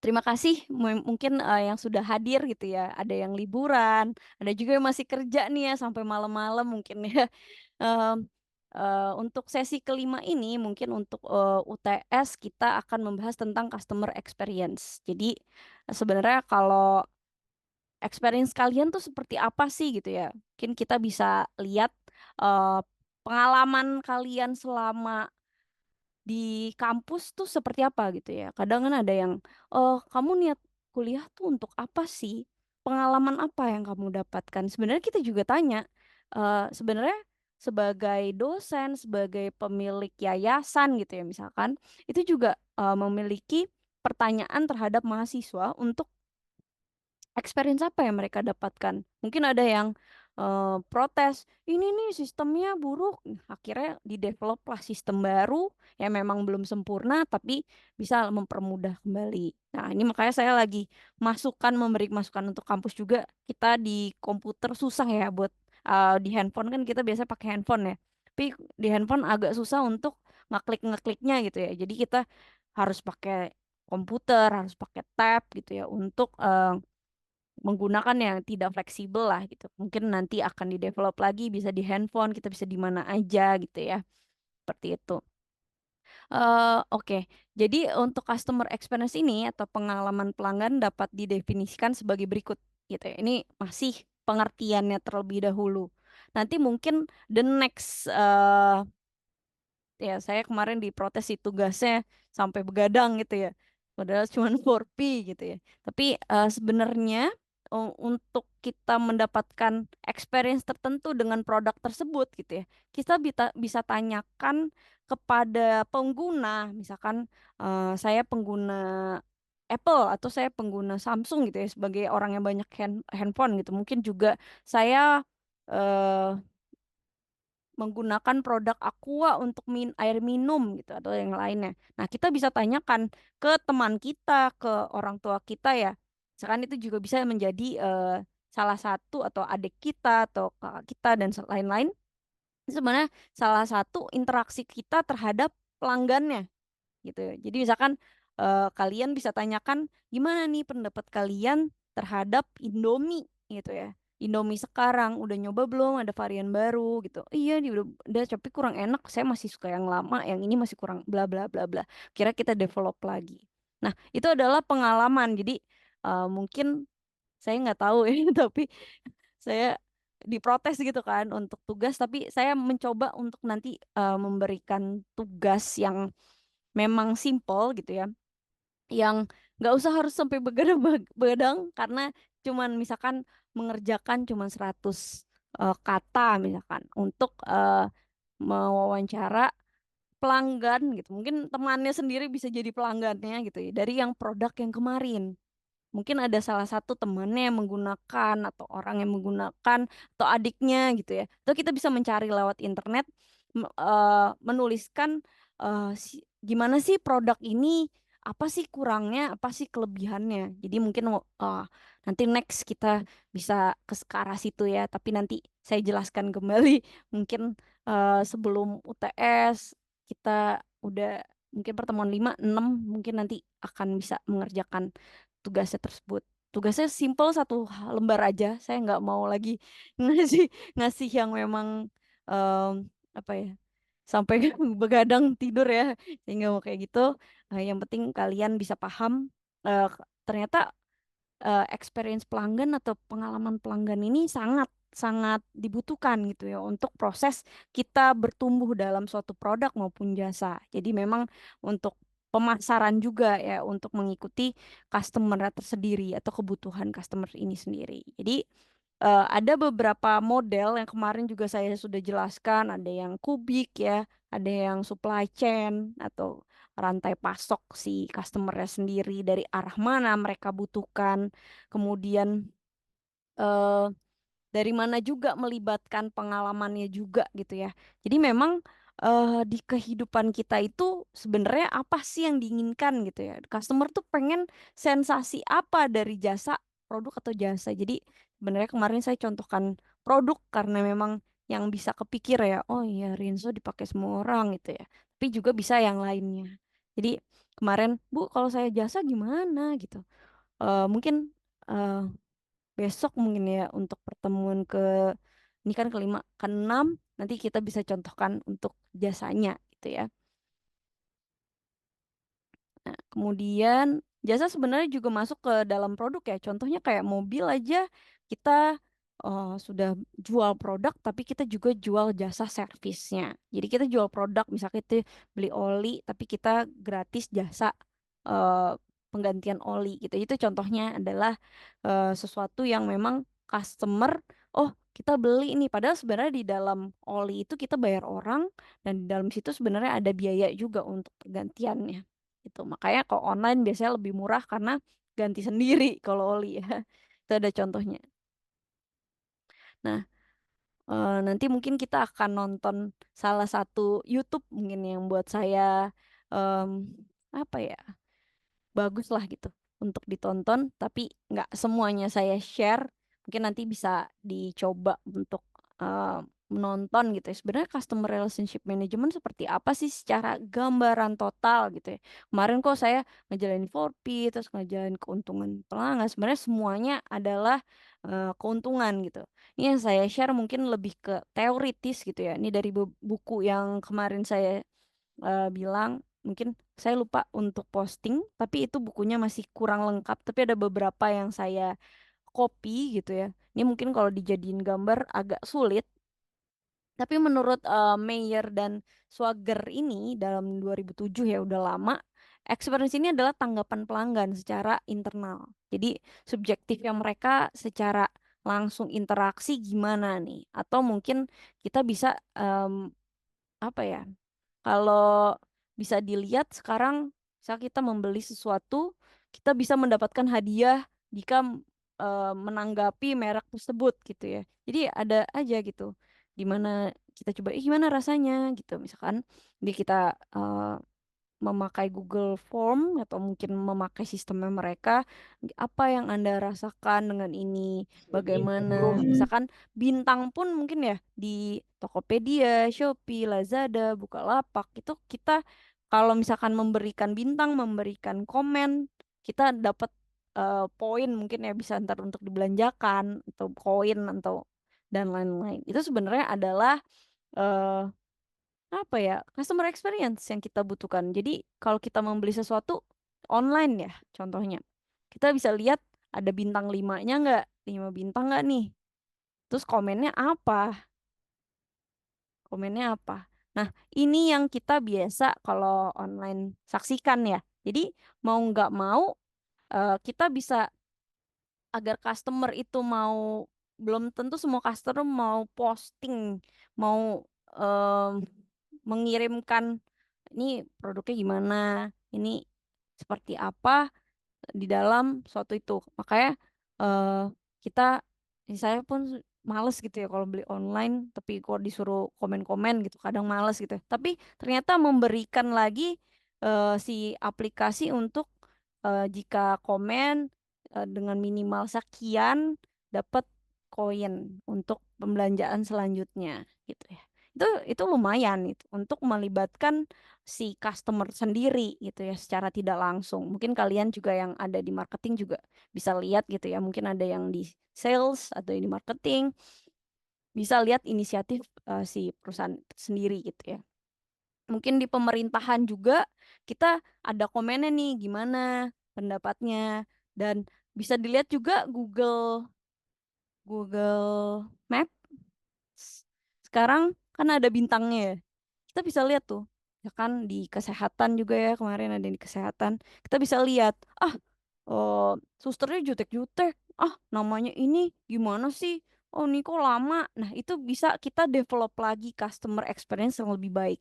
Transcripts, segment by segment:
terima kasih mungkin yang sudah hadir gitu ya. Ada yang liburan, ada juga yang masih kerja nih ya sampai malam-malam mungkin ya. Mmm, untuk sesi kelima ini mungkin untuk, UTS kita akan membahas tentang customer experience. Jadi, sebenarnya kalau experience kalian tuh seperti apa sih gitu ya. Mungkin kita bisa lihat, eee, pengalaman kalian selama di kampus tuh seperti apa gitu ya. Kadang kan ada yang, "Kamu niat kuliah tuh untuk apa sih? Pengalaman apa yang kamu dapatkan?" Sebenarnya kita juga tanya, sebenarnya sebagai dosen, sebagai pemilik yayasan gitu ya misalkan, itu juga, memiliki pertanyaan terhadap mahasiswa untuk experience apa yang mereka dapatkan? Mungkin ada yang, protes, "Ini nih sistemnya buruk." Akhirnya di-develop-lah sistem baru yang memang belum sempurna tapi bisa mempermudah kembali. Nah, ini makanya saya lagi memberi masukan untuk kampus juga. Kita di komputer susah ya buat di handphone kan kita biasa pakai handphone ya, tapi di handphone agak susah untuk ngekliknya gitu ya. Jadi kita harus pakai komputer, harus pakai tab gitu ya untuk, menggunakan yang tidak fleksibel lah gitu. Mungkin nanti akan di-develop lagi bisa di handphone, kita bisa di mana aja gitu ya, seperti itu. Oke. Jadi untuk customer experience ini atau pengalaman pelanggan dapat didefinisikan sebagai berikut gitu ya. Ini masih pengertiannya terlebih dahulu. Nanti mungkin the next, ya saya kemarin diprotes sih tugasnya sampai begadang gitu ya, padahal cuman 4P gitu ya. Tapi, sebenarnya, untuk kita mendapatkan experience tertentu dengan produk tersebut gitu ya, kita bisa tanyakan kepada pengguna, misalkan, saya pengguna Apple atau saya pengguna Samsung gitu ya, sebagai orang yang banyak handphone gitu. Mungkin juga saya, eee menggunakan produk Aqua untuk air minum gitu atau yang lainnya. Nah, kita bisa tanyakan ke teman kita, ke orang tua kita ya. Misalkan itu juga bisa menjadi, salah satu atau adik kita atau kakak kita dan lain-lain, itu sebenarnya salah satu interaksi kita terhadap pelanggannya. Gitu. Jadi misalkan, kalian bisa tanyakan, "Gimana nih pendapat kalian terhadap Indomie?" Gitu ya. "Indomie sekarang udah nyoba belum? Ada varian baru?" Gitu. "Iya nih udah tapi kurang enak, saya masih suka yang lama, yang ini masih kurang bla bla bla bla." Kira kita develop lagi. Nah, itu adalah pengalaman. Jadi, mungkin saya nggak tahu ya, tapi saya diprotes gitu kan untuk tugas, tapi saya mencoba untuk nanti, memberikan tugas yang memang simple gitu ya, yang nggak usah harus sampai begadang karena cuman misalkan mengerjakan cuman 100, kata misalkan untuk, mewawancara pelanggan gitu. Mungkin temannya sendiri bisa jadi pelanggannya gitu ya, dari yang produk yang kemarin. Mungkin ada salah satu temannya yang menggunakan atau orang yang menggunakan atau adiknya gitu ya. Atau kita bisa mencari lewat internet, menuliskan, gimana sih produk ini, apa sih kurangnya, apa sih kelebihannya. Jadi mungkin nanti next kita bisa ke arah situ ya, tapi nanti saya jelaskan kembali mungkin, sebelum UTS kita udah mungkin pertemuan 5 6 mungkin nanti akan bisa mengerjakan tugasnya tersebut. Tugasnya simpel satu lembar aja, saya nggak mau lagi ngasih ngasih yang memang, apa ya, sampai begadang tidur ya, saya nggak mau kayak gitu, yang penting kalian bisa paham, ternyata, experience pelanggan atau pengalaman pelanggan ini sangat sangat dibutuhkan gitu ya untuk proses kita bertumbuh dalam suatu produk maupun jasa. Jadi memang untuk pemasaran juga ya untuk mengikuti customer tersendiri atau kebutuhan customer ini sendiri. Jadi, ada beberapa model yang kemarin juga saya sudah jelaskan, ada yang kubik ya, ada yang supply chain atau rantai pasok si customer-nya sendiri, dari arah mana mereka butuhkan, kemudian, eee, dari mana juga melibatkan pengalamannya juga gitu ya. Jadi memang, di kehidupan kita itu sebenarnya apa sih yang diinginkan gitu ya. Customer tuh pengen sensasi apa dari produk atau jasa. Jadi sebenarnya kemarin saya contohkan produk karena memang yang bisa kepikir ya, "Oh iya Rinso dipakai semua orang," gitu ya. Tapi juga bisa yang lainnya. Jadi kemarin, "Bu, kalau saya jasa gimana?" gitu. Mungkin, eee, besok mungkin ya untuk pertemuan ini kan kelima, keenam nanti kita bisa contohkan untuk jasanya gitu ya. Nah, kemudian jasa sebenarnya juga masuk ke dalam produk ya. Contohnya kayak mobil aja kita sudah jual produk tapi kita juga jual jasa servisnya. Jadi kita jual produk misalnya kita beli oli tapi kita gratis jasa eh, penggantian oli gitu. Itu contohnya adalah sesuatu yang memang customer, oh kita beli ini padahal sebenarnya di dalam oli itu kita bayar orang dan di dalam situ sebenarnya ada biaya juga untuk pergantiannya gitu. Makanya kalau online biasanya lebih murah karena ganti sendiri kalau oli ya. Itu ada contohnya. Nah, nanti mungkin kita akan nonton salah satu YouTube mungkin yang buat saya em, apa ya? Bagus lah gitu untuk ditonton, tapi nggak semuanya saya share. Mungkin nanti bisa dicoba untuk eh, menonton gitu ya. Sebenarnya customer relationship management seperti apa sih secara gambaran total gitu ya. Kemarin kok saya ngejalanin 4P, terus ngejalanin keuntungan pelanggan. Sebenarnya semuanya adalah keuntungan gitu. Ini yang saya share mungkin lebih ke teoritis gitu ya. Ini dari buku yang kemarin saya bilang mungkin saya lupa untuk posting tapi itu bukunya masih kurang lengkap tapi ada beberapa yang saya copy gitu ya. Ini mungkin kalau dijadiin gambar agak sulit tapi menurut Mayer dan Swagger ini dalam 2007 ya udah lama, experience ini adalah tanggapan pelanggan secara internal. Jadi subjektifnya mereka secara langsung interaksi gimana nih? Atau mungkin kita bisa apa ya? Kalau bisa dilihat sekarang, saat kita membeli sesuatu, kita bisa mendapatkan hadiah jika menanggapi merek tersebut gitu ya. Jadi ada aja gitu, dimana kita coba, gimana rasanya gitu. Misalkan di kita memakai Google Form atau mungkin memakai sistemnya mereka, apa yang Anda rasakan dengan ini, bagaimana, misalkan bintang pun mungkin ya di Tokopedia, Shopee, Lazada, Bukalapak itu kita kalau misalkan memberikan bintang, memberikan komen, kita dapat poin mungkin ya bisa ntar untuk dibelanjakan atau koin atau dan lain-lain. Itu sebenarnya adalah eh, apa ya, customer experience yang kita butuhkan. Jadi kalau kita membeli sesuatu online ya contohnya, kita bisa lihat ada bintang 5-nya nggak, 5 bintang nggak nih, terus komennya apa. Nah ini yang kita biasa kalau online saksikan ya. Jadi mau nggak mau kita bisa agar customer itu mau, belum tentu semua customer mau posting, mau em, mengirimkan ini produknya gimana, ini seperti apa di dalam suatu itu. Makanya eh kita, saya pun males gitu ya kalau beli online, tapi kok disuruh komen-komen gitu, kadang males gitu. Tapi ternyata memberikan lagi si aplikasi untuk jika komen dengan minimal sekian dapat koin untuk pembelanjaan selanjutnya gitu ya. Itu lumayan itu untuk melibatkan si customer sendiri gitu ya secara tidak langsung. Mungkin kalian juga yang ada di marketing juga bisa lihat gitu ya. Mungkin ada yang di sales atau di marketing bisa lihat inisiatif si perusahaan sendiri gitu ya. Mungkin di pemerintahan juga kita ada komennya nih gimana pendapatnya dan bisa dilihat juga Google Map sekarang kan ada bintangnya ya. Kita bisa lihat tuh. Ya kan di kesehatan juga ya kemarin ada di kesehatan. Kita bisa lihat, susternya jutek-jutek. Ah, namanya ini gimana sih? Oh, ini kok lama. Nah, itu bisa kita develop lagi customer experience yang lebih baik.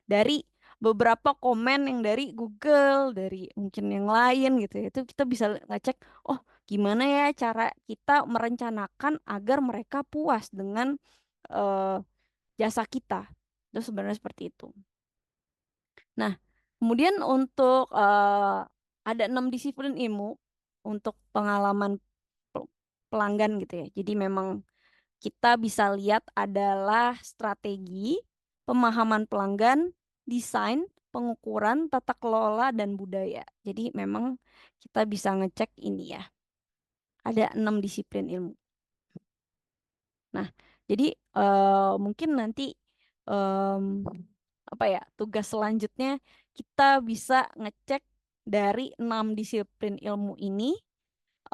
Dari beberapa komen yang dari Google, dari mungkin yang lain gitu ya. Itu kita bisa ngecek, oh, gimana ya cara kita merencanakan agar mereka puas dengan eh, jasa kita. Itu sebenarnya seperti itu. Nah, kemudian untuk ada 6 disiplin ilmu untuk pengalaman pelanggan gitu ya. Jadi memang kita bisa lihat adalah strategi, pemahaman pelanggan, desain, pengukuran, tata kelola, dan budaya. Jadi memang kita bisa ngecek ini ya. Ada 6 disiplin ilmu. Nah, jadi mungkin nanti em, apa ya, tugas selanjutnya kita bisa ngecek dari 6 disiplin ilmu ini,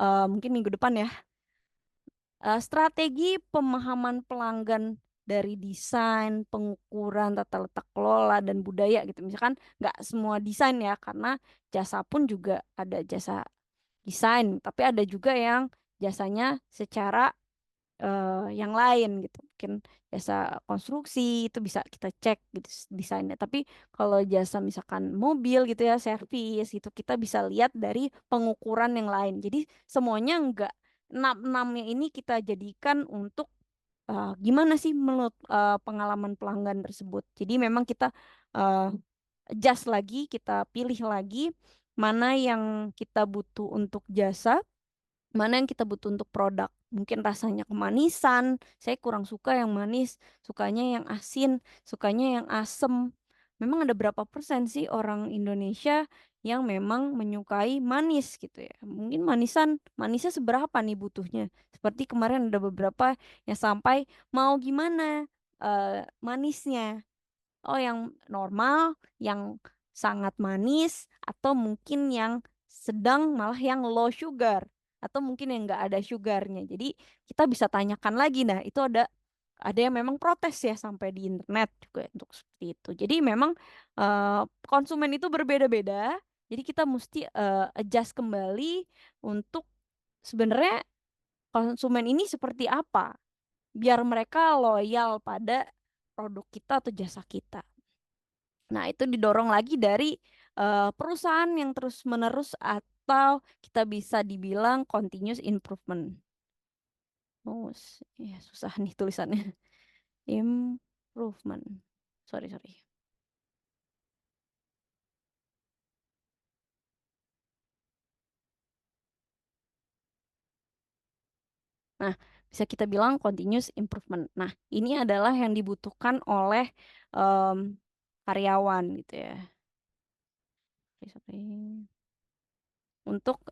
mungkin minggu depan ya. Strategi pemahaman pelanggan dari desain, pengukuran, tata letak kelola, dan budaya gitu. Misalkan nggak semua desain ya, karena jasa pun juga ada jasa desain, tapi ada juga yang jasanya secara yang lain gitu. Mungkin jasa konstruksi itu bisa kita cek gitu desainnya. Tapi kalau jasa misalkan mobil gitu ya, servis itu kita bisa lihat dari pengukuran yang lain. Jadi semuanya enggak enam-enamnya ini kita jadikan untuk gimana sih menurut pengalaman pelanggan tersebut. Jadi memang kita uh, adjust lagi, kita pilih lagi mana yang kita butuh untuk jasa, mana yang kita butuh untuk produk. Mungkin rasanya kemanisan, saya kurang suka yang manis, sukanya yang asin, sukanya yang asem. Memang ada berapa persen sih orang Indonesia yang memang menyukai manis gitu ya. Mungkin manisnya seberapa nih butuhnya. Seperti kemarin ada beberapa yang sampai mau gimana manisnya. Oh, yang normal, yang sangat manis, atau mungkin yang sedang malah yang low sugar, atau mungkin yang nggak ada sugarnya. Jadi kita bisa tanyakan lagi. Nah, itu ada yang memang protes ya sampai di internet juga untuk seperti itu. Jadi memang konsumen itu berbeda-beda. Jadi kita mesti adjust kembali untuk sebenarnya konsumen ini seperti apa, biar mereka loyal pada produk kita atau jasa kita. Nah, itu didorong lagi dari perusahaan yang terus-menerus atau kita bisa dibilang continuous improvement. Oh, ya susah nih tulisannya. Improvement. Sorry, sorry. Nah, bisa kita bilang continuous improvement. Nah, ini adalah yang dibutuhkan oleh em, karyawan gitu ya. Sorry, sorry. Untuk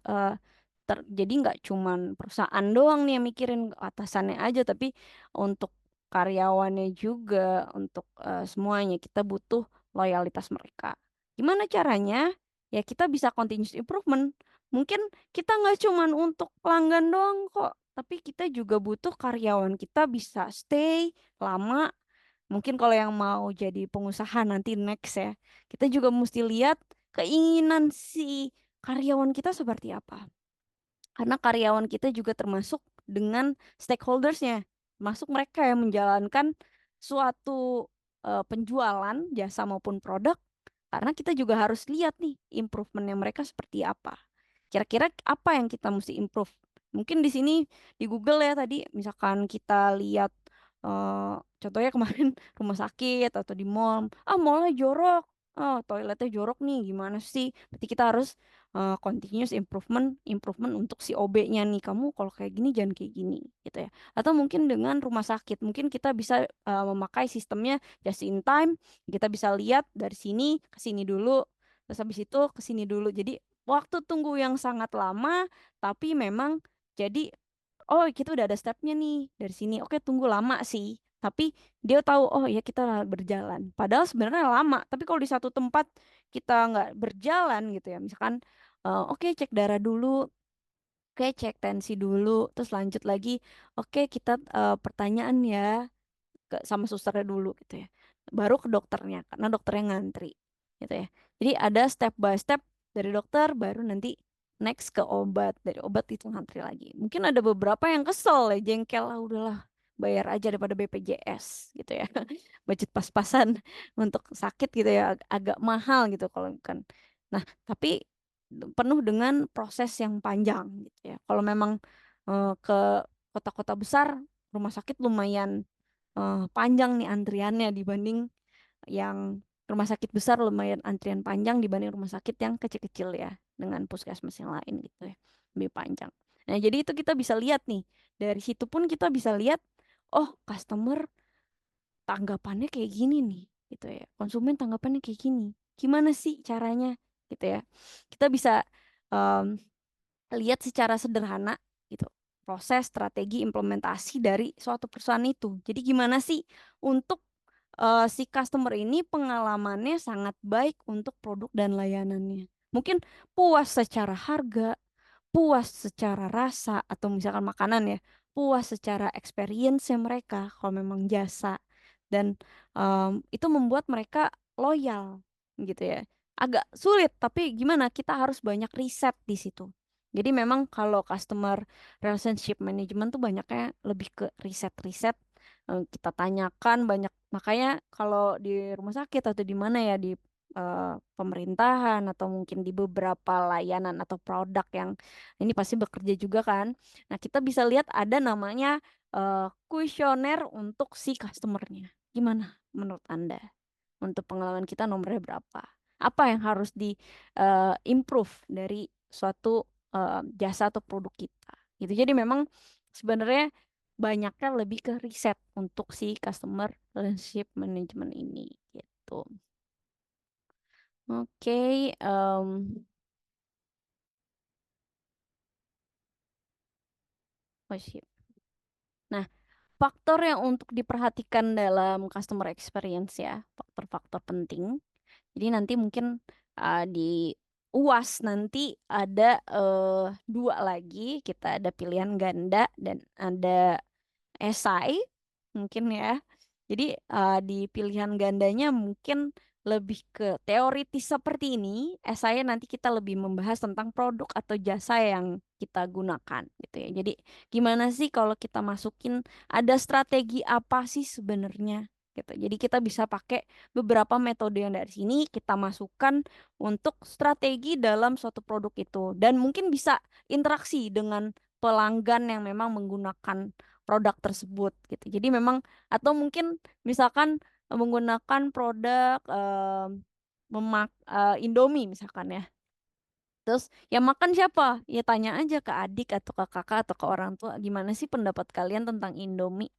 jadi nggak cuman perusahaan doang nih yang mikirin atasannya aja, tapi untuk karyawannya juga, untuk semuanya kita butuh loyalitas mereka. Gimana caranya? Ya kita bisa continuous improvement. Mungkin kita nggak cuman untuk pelanggan doang kok, tapi kita juga butuh karyawan kita bisa stay lama. Mungkin kalau yang mau jadi pengusaha nanti next ya, kita juga mesti lihat keinginan si karyawan kita seperti apa. Karena karyawan kita juga termasuk dengan stakeholdersnya, termasuk mereka yang menjalankan suatu penjualan jasa maupun produk. Karena kita juga harus lihat nih improvementnya mereka seperti apa. Kira-kira apa yang kita mesti improve? Mungkin di sini di Google ya tadi, misalkan kita lihat contohnya kemarin rumah sakit atau di mall, mallnya jorok, toiletnya jorok nih, gimana sih? Berarti kita harus continuous improvement, improvement untuk si OB-nya nih. Kamu kalau kayak gini jangan kayak gini, gitu ya. Atau mungkin dengan rumah sakit, mungkin kita bisa memakai sistemnya just in time. Kita bisa lihat dari sini ke sini dulu, terus habis itu ke sini dulu. Jadi waktu tunggu yang sangat lama, tapi memang jadi oh kita udah ada stepnya nih dari sini. Oke, tunggu lama sih. Tapi dia tahu oh ya kita berjalan. Padahal sebenarnya lama. Tapi kalau di satu tempat kita nggak berjalan gitu ya. Misalkan oke cek darah dulu, oke cek tensi dulu, terus lanjut lagi. Oke kita pertanyaan ya sama susternya dulu gitu ya. Baru ke dokternya karena dokternya ngantri gitu ya. Jadi ada step by step dari dokter baru nanti next ke obat. Dari obat itu ngantri lagi. Mungkin ada beberapa yang kesel ya, jengkel lah udahlah bayar aja daripada BPJS gitu ya. Budget pas-pasan untuk sakit gitu ya agak mahal gitu kalau kan. Nah, tapi penuh dengan proses yang panjang gitu ya. Kalau memang ke kota-kota besar rumah sakit lumayan panjang nih antriannya dibanding yang rumah sakit besar, lumayan antrian panjang dibanding rumah sakit yang kecil-kecil ya dengan puskesmas yang lain gitu ya, lebih panjang. Nah jadi itu kita bisa lihat nih, dari situ pun kita bisa lihat oh customer tanggapannya kayak gini nih gitu ya, konsumen tanggapannya kayak gini. gimana sih caranya gitu ya. Kita bisa em, lihat secara sederhana gitu proses strategi implementasi dari suatu perusahaan itu. Jadi gimana sih untuk si customer ini pengalamannya sangat baik untuk produk dan layanannya. Mungkin puas secara harga, puas secara rasa atau misalkan makanan ya, puas secara experience-nya mereka kalau memang jasa dan itu membuat mereka loyal gitu ya. Agak sulit tapi gimana kita harus banyak riset di situ. Jadi memang kalau customer relationship management tuh banyaknya lebih ke riset-riset, kita tanyakan banyak, makanya kalau di rumah sakit atau di mana ya di pemerintahan atau mungkin di beberapa layanan atau produk yang ini pasti bekerja juga kan. Nah, kita bisa lihat ada namanya kuesioner untuk si customernya. Gimana menurut Anda? Untuk pengalaman kita nomornya berapa? Apa yang harus di improve dari suatu jasa atau produk kita? Gitu. Jadi memang sebenarnya banyaknya lebih ke riset untuk si customer relationship management ini gitu. Oke, oh shit. Nah, faktor yang untuk diperhatikan dalam customer experience ya, faktor-faktor penting. Jadi nanti mungkin di UAS nanti ada dua lagi, kita ada pilihan ganda dan ada esai mungkin ya. Jadi di pilihan gandanya mungkin lebih ke teoritis seperti ini. Esai nanti kita lebih membahas tentang produk atau jasa yang kita gunakan gitu ya. Jadi gimana sih kalau kita masukin ada strategi apa sih sebenarnya gitu. Jadi kita bisa pakai beberapa metode yang dari sini kita masukkan untuk strategi dalam suatu produk itu dan mungkin bisa interaksi dengan pelanggan yang memang menggunakan produk tersebut gitu. Jadi memang atau mungkin misalkan menggunakan produk Indomie misalkan ya. Terus yang makan siapa? Ya tanya aja ke adik atau ke kakak atau ke orang tua gimana sih pendapat kalian tentang Indomie?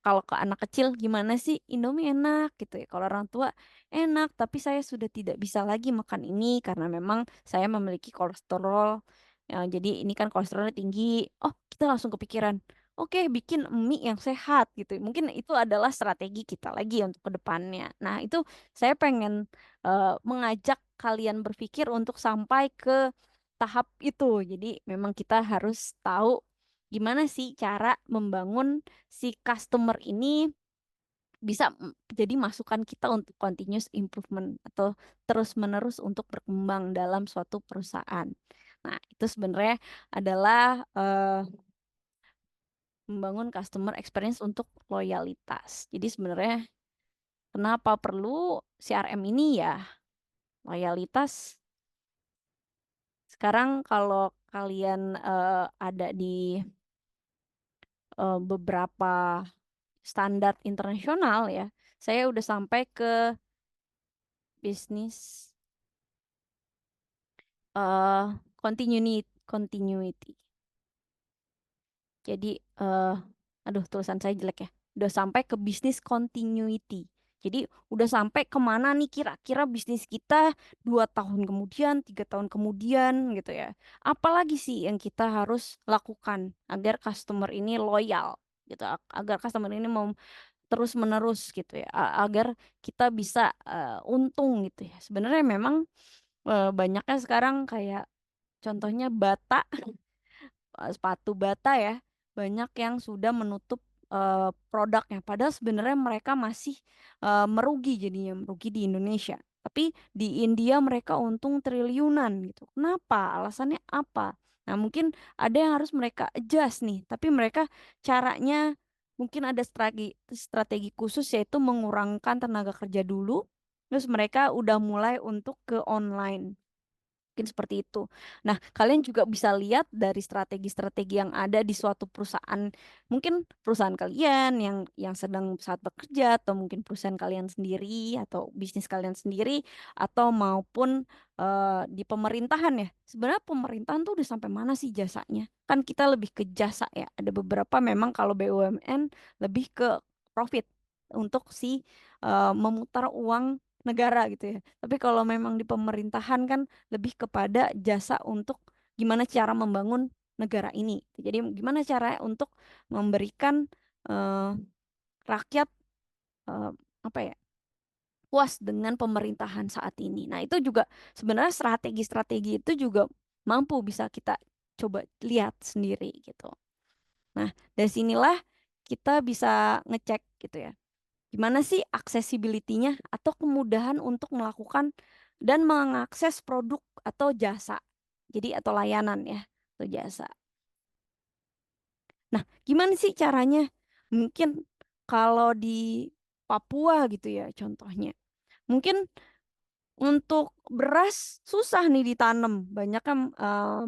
Kalau ke anak kecil gimana sih Indomie enak gitu ya. Kalau orang tua enak, tapi saya sudah tidak bisa lagi makan ini karena memang saya memiliki kolesterol. Ya, jadi ini kan kolesterolnya tinggi. Oh, kita langsung kepikiran. Oke, bikin mie yang sehat gitu. Mungkin itu adalah strategi kita lagi untuk ke depannya. Nah, itu saya pengen mengajak kalian berpikir untuk sampai ke tahap itu. Jadi memang kita harus tahu gimana sih cara membangun si customer ini bisa jadi masukan kita untuk continuous improvement atau terus-menerus untuk berkembang dalam suatu perusahaan. Nah, itu sebenarnya adalah membangun customer experience untuk loyalitas. Jadi sebenarnya kenapa perlu CRM ini ya? Loyalitas. Sekarang kalau kalian ada di beberapa standar internasional ya. Saya udah sampai ke bisnis continuity. Jadi aduh tulisan saya jelek ya. Udah sampai ke bisnis continuity. Jadi udah sampai kemana nih kira-kira bisnis kita 2 tahun kemudian, 3 tahun kemudian gitu ya. Apalagi sih yang kita harus lakukan agar customer ini loyal gitu, agar customer ini mau terus menerus gitu ya, agar kita bisa untung gitu ya. Sebenarnya memang banyaknya sekarang kayak contohnya Bata, sepatu Bata ya, banyak yang sudah menutup produknya. Padahal sebenarnya mereka masih merugi jadinya, merugi di Indonesia. Tapi di India mereka untung triliunan gitu. Kenapa? Alasannya apa? Nah, mungkin ada yang harus mereka adjust nih, tapi mereka caranya mungkin ada strategi khusus yaitu mengurangkan tenaga kerja dulu, terus mereka udah mulai untuk ke online. Mungkin seperti itu. Nah, kalian juga bisa lihat dari strategi-strategi yang ada di suatu perusahaan, mungkin perusahaan kalian yang sedang saat bekerja, atau mungkin perusahaan kalian sendiri, atau bisnis kalian sendiri, atau maupun di pemerintahan ya. Sebenarnya pemerintahan tuh udah sampai mana sih jasanya? Kan kita lebih ke jasa ya. Ada beberapa memang kalau BUMN lebih ke profit untuk si memutar uang negara gitu ya. Tapi kalau memang di pemerintahan kan lebih kepada jasa untuk gimana cara membangun negara ini. Jadi gimana cara untuk memberikan eh, rakyat eh, apa ya, puas dengan pemerintahan saat ini. Nah, itu juga sebenarnya strategi-strategi itu juga mampu bisa kita coba lihat sendiri gitu. Nah, dari sinilah kita bisa ngecek gitu ya. Gimana sih accessibility-nya atau kemudahan untuk melakukan dan mengakses produk atau jasa. Jadi atau layanan ya, atau jasa. Nah, gimana sih caranya? Mungkin kalau di Papua gitu ya contohnya. Mungkin untuk beras susah nih ditanam. Banyak kan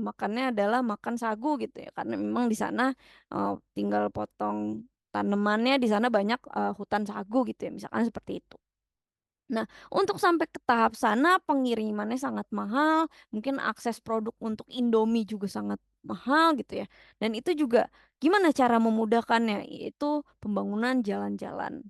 makannya adalah makan sagu gitu ya. Karena memang di sana tinggal potong tanamannya, di sana banyak hutan sagu gitu ya. Misalkan seperti itu. Nah, untuk sampai ke tahap sana pengirimannya sangat mahal, mungkin akses produk untuk Indomie juga sangat mahal gitu ya. Dan itu juga gimana cara memudahkannya? Yaitu pembangunan jalan-jalan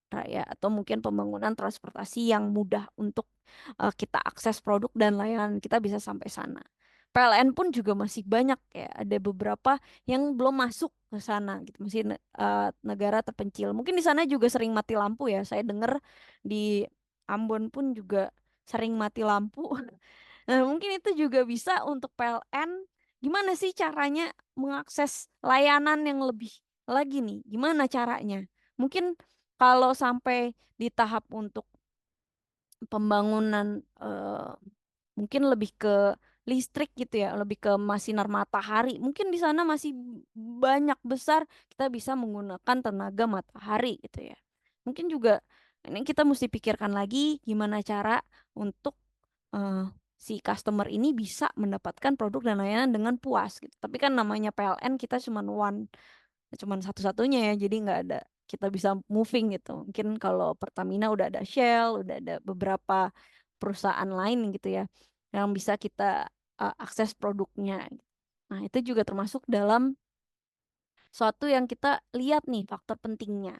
raya atau mungkin pembangunan transportasi yang mudah untuk kita akses produk dan layanan kita bisa sampai sana. PLN pun juga masih banyak ya, ada beberapa yang belum masuk ke sana gitu, masih negara terpencil. Mungkin di sana juga sering mati lampu ya. Saya dengar di Ambon pun juga sering mati lampu. Nah, mungkin itu juga bisa untuk PLN. Gimana sih caranya mengakses layanan yang lebih lagi nih? Gimana caranya? Mungkin kalau sampai di tahap untuk pembangunan mungkin lebih ke listrik gitu ya, lebih ke sinar matahari. Mungkin di sana masih banyak besar kita bisa menggunakan tenaga matahari gitu ya. Mungkin juga ini kita mesti pikirkan lagi gimana cara untuk eh, si customer ini bisa mendapatkan produk dan layanan dengan puas gitu. Tapi kan namanya PLN kita cuman satu-satunya ya, jadi nggak ada kita bisa moving gitu. Mungkin kalau Pertamina udah ada Shell, udah ada beberapa perusahaan lain gitu ya yang bisa kita akses produknya. Nah, itu juga termasuk dalam suatu yang kita lihat nih faktor pentingnya.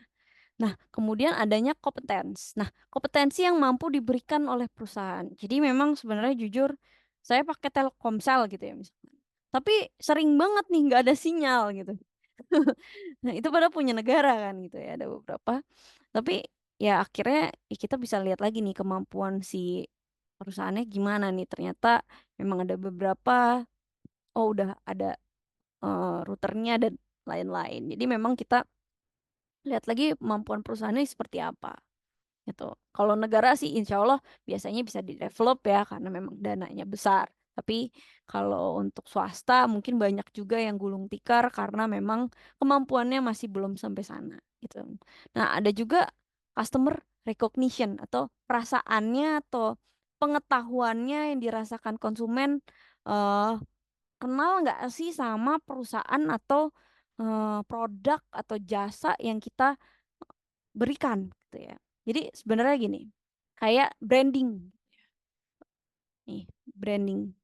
Nah, kemudian adanya kompetens. Nah, kompetensi yang mampu diberikan oleh perusahaan. Jadi memang sebenarnya jujur saya pakai Telkomsel gitu ya misalnya. Tapi sering banget nih nggak ada sinyal gitu. Nah, itu pada punya negara kan gitu ya, ada beberapa. Tapi ya akhirnya ya kita bisa lihat lagi nih kemampuan si perusahaannya gimana nih. Ternyata memang ada beberapa, oh udah ada routernya dan lain-lain. Jadi memang kita lihat lagi kemampuan perusahaannya seperti apa gitu. Kalau negara sih insya Allah biasanya bisa di-develop ya karena memang dananya besar. Tapi kalau untuk swasta mungkin banyak juga yang gulung tikar karena memang kemampuannya masih belum sampai sana gitu. Nah, ada juga customer recognition atau perasaannya atau pengetahuannya yang dirasakan konsumen eh, kenal nggak sih sama perusahaan atau produk atau jasa yang kita berikan gitu ya. Jadi sebenarnya gini, kayak branding nih, branding.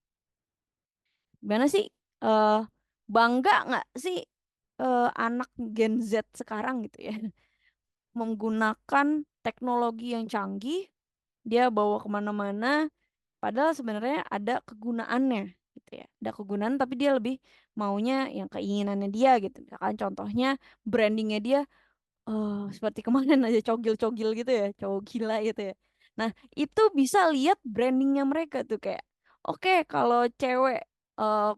Gimana sih eh bangga nggak sih anak Gen Z sekarang gitu ya menggunakan teknologi yang canggih, dia bawa kemana-mana, padahal sebenarnya ada kegunaannya gitu ya. Ada kegunaan tapi dia lebih maunya yang keinginannya dia gitu. Misalkan contohnya brandingnya dia seperti kemarin aja cogil-cogil gitu ya, cowok gila gitu ya. Nah, itu bisa lihat brandingnya mereka tuh kayak, oke kalau cewek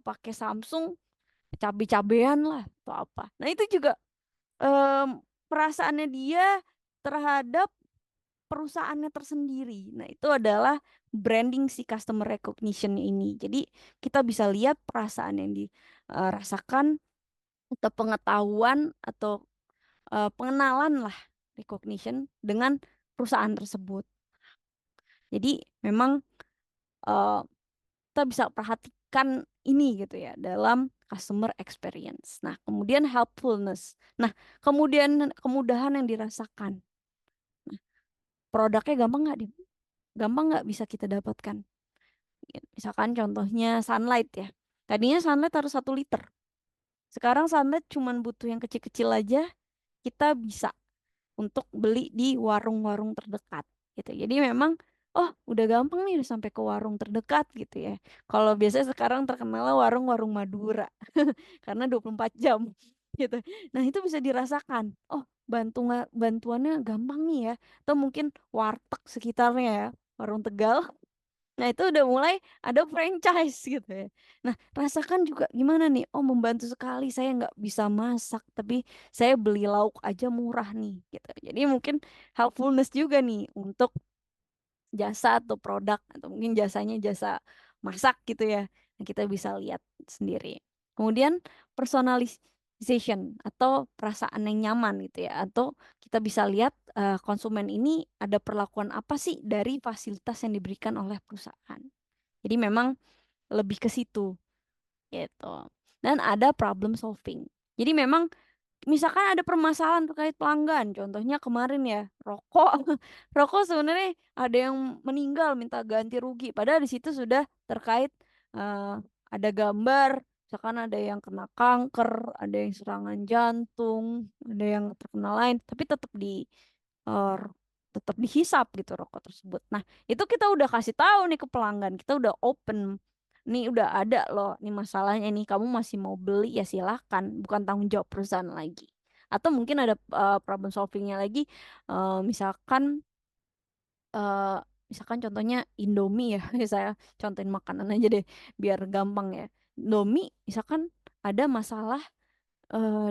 pakai Samsung, cabe-cabean lah atau apa. Nah, itu juga em, perasaannya dia terhadap perusahaannya tersendiri. Nah, itu adalah branding si customer recognition ini. Jadi, kita bisa lihat perasaan yang dirasakan atau pengetahuan atau pengenalan lah recognition dengan perusahaan tersebut. Jadi memang eh, kita bisa perhatikan ini gitu ya dalam customer experience. Nah, kemudian helpfulness. Nah, kemudian kemudahan yang dirasakan. Produknya gampang nggak gampang nggak bisa kita dapatkan? Misalkan contohnya sunlight ya. Tadinya sunlight harus 1 liter. Sekarang sunlight cuman butuh yang kecil-kecil aja kita bisa untuk beli di warung-warung terdekat. gitu. Jadi memang oh udah gampang nih udah sampai ke warung terdekat gitu ya. Kalau biasanya sekarang terkenal warung-warung Madura karena 24 jam gitu. Nah, itu bisa dirasakan. Oh, bantuannya gampang nih ya. Atau mungkin warteg sekitarnya ya, warung Tegal. Nah, itu udah mulai ada franchise gitu ya. Nah, rasakan juga gimana nih? Oh, membantu sekali. Saya nggak bisa masak, tapi saya beli lauk aja murah nih gitu. Jadi mungkin helpfulness juga nih untuk jasa atau produk atau mungkin jasanya jasa masak gitu ya. Nah, kita bisa lihat sendiri. Kemudian personalization atau perasaan yang nyaman gitu ya. Atau kita bisa lihat konsumen ini ada perlakuan apa sih dari fasilitas yang diberikan oleh perusahaan. Jadi memang lebih ke situ gitu. Dan ada problem solving. Jadi memang misalkan ada permasalahan terkait pelanggan, contohnya kemarin ya, rokok. Rokok sebenarnya ada yang meninggal minta ganti rugi, padahal di situ sudah terkait ada gambar, misalkan ada yang kena kanker, ada yang serangan jantung, ada yang terkena lain, tapi eh, tetap dihisap gitu rokok tersebut. Nah, itu kita udah kasih tahu nih ke pelanggan, kita udah open. Nih udah ada loh, nih masalahnya nih, kamu masih mau beli ya silahkan, bukan tanggung jawab perusahaan lagi. Atau mungkin ada problem solvingnya lagi, misalkan eh, misalkan contohnya Indomie ya, saya contohin makanan aja deh biar gampang ya. Indomie misalkan ada masalah,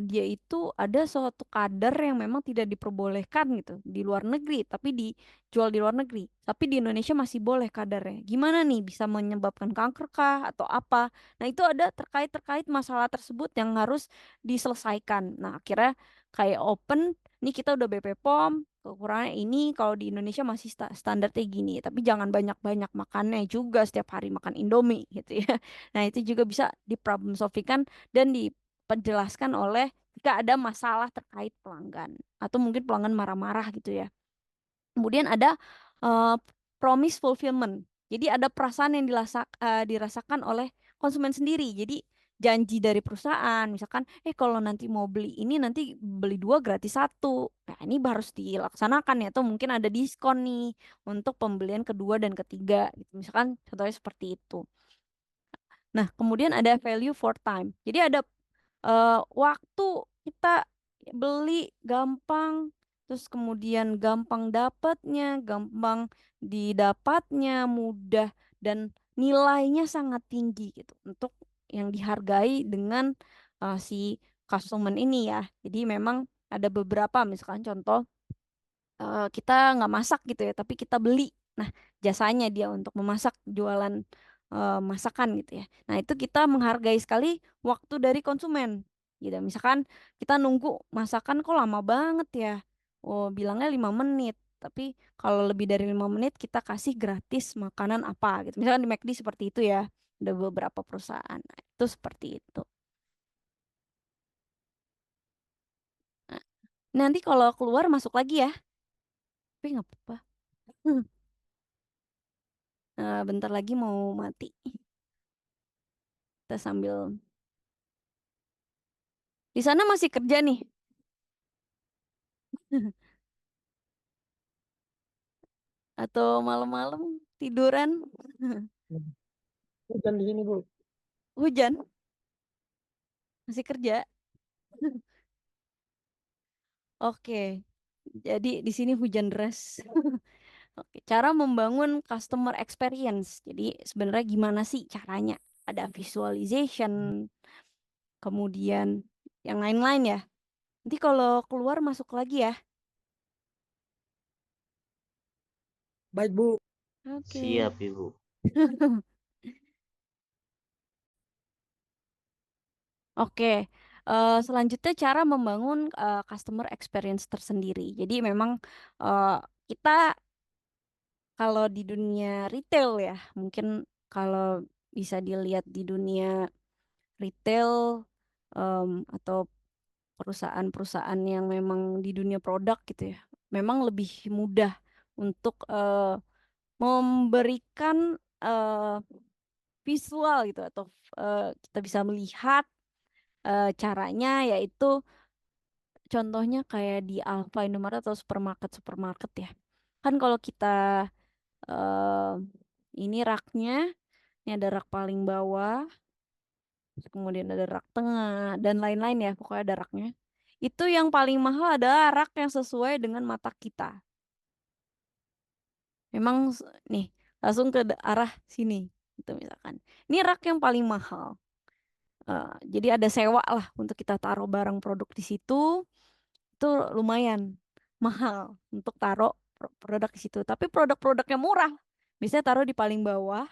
dia itu ada suatu kadar yang memang tidak diperbolehkan gitu di luar negeri, tapi dijual di luar negeri. Tapi di Indonesia masih boleh kadarnya. Gimana nih bisa menyebabkan kanker kah atau apa? Nah, itu ada terkait masalah tersebut yang harus diselesaikan. Nah, akhirnya kayak open, nih kita udah BP POM, kekurangannya ini kalau di Indonesia masih standarnya gini, tapi jangan banyak-banyak makannya juga setiap hari makan Indomie gitu ya. Nah, itu juga bisa di problem solvingkan dan dipenjelaskan oleh jika ada masalah terkait pelanggan atau mungkin pelanggan marah-marah gitu ya. Kemudian ada eh, promise fulfillment. Jadi ada perasaan yang dirasakan oleh konsumen sendiri. Jadi janji dari perusahaan, misalkan, kalau nanti mau beli ini nanti beli dua gratis satu. Nah, ini harus dilaksanakan ya. Atau mungkin ada diskon nih untuk pembelian kedua dan ketiga. Gitu. Misalkan contohnya seperti itu. Nah, kemudian ada value for time. Jadi ada waktu kita beli gampang, terus kemudian gampang dapatnya, gampang didapatnya, mudah dan nilainya sangat tinggi gitu untuk yang dihargai dengan si konsumen ini ya. Jadi memang ada beberapa misalkan contoh kita nggak masak gitu ya, tapi kita beli. Nah, jasanya dia untuk memasak, jualan masakan gitu ya. Nah, itu kita menghargai sekali waktu dari konsumen. Gitu. Misalkan kita nunggu masakan kok lama banget ya. Oh, bilangnya 5 menit. Tapi kalau lebih dari 5 menit kita kasih gratis makanan apa gitu. Misalkan di McD seperti itu ya. Ada beberapa perusahaan. Nah, itu seperti itu. Nah, nanti kalau keluar masuk lagi ya. Tapi nggak apa-apa. Bentar lagi mau mati. Kita sambil di sana masih kerja nih atau malam-malam tiduran. Hujan di sini, Bu. Hujan masih kerja. Oke, jadi di sini hujan deras. Oke, cara membangun customer experience. Jadi sebenarnya gimana sih caranya? Ada visualization, kemudian yang lain-lain ya. Nanti kalau keluar masuk lagi ya. Baik, Bu. Oke. Siap, Ibu. Oke, selanjutnya cara membangun customer experience tersendiri. Jadi memang eh, kita kalau di dunia retail ya, mungkin kalau bisa dilihat di dunia retail atau perusahaan-perusahaan yang memang di dunia produk gitu ya, memang lebih mudah untuk memberikan eh, visual gitu atau kita bisa melihat caranya yaitu contohnya kayak di Alfa Indomaret atau supermarket-supermarket ya. Kan kalau kita eh, ini raknya, ini ada rak paling bawah, terus kemudian ada rak tengah dan lain-lain ya, pokoknya ada raknya. Itu yang paling mahal adalah rak yang sesuai dengan mata kita. Memang nih langsung ke arah sini, gitu misalkan. Ini rak yang paling mahal. Jadi ada sewa lah untuk kita taruh barang produk di situ. Itu lumayan mahal untuk taruh produk di situ. Tapi produk-produk yang murah biasanya taruh di paling bawah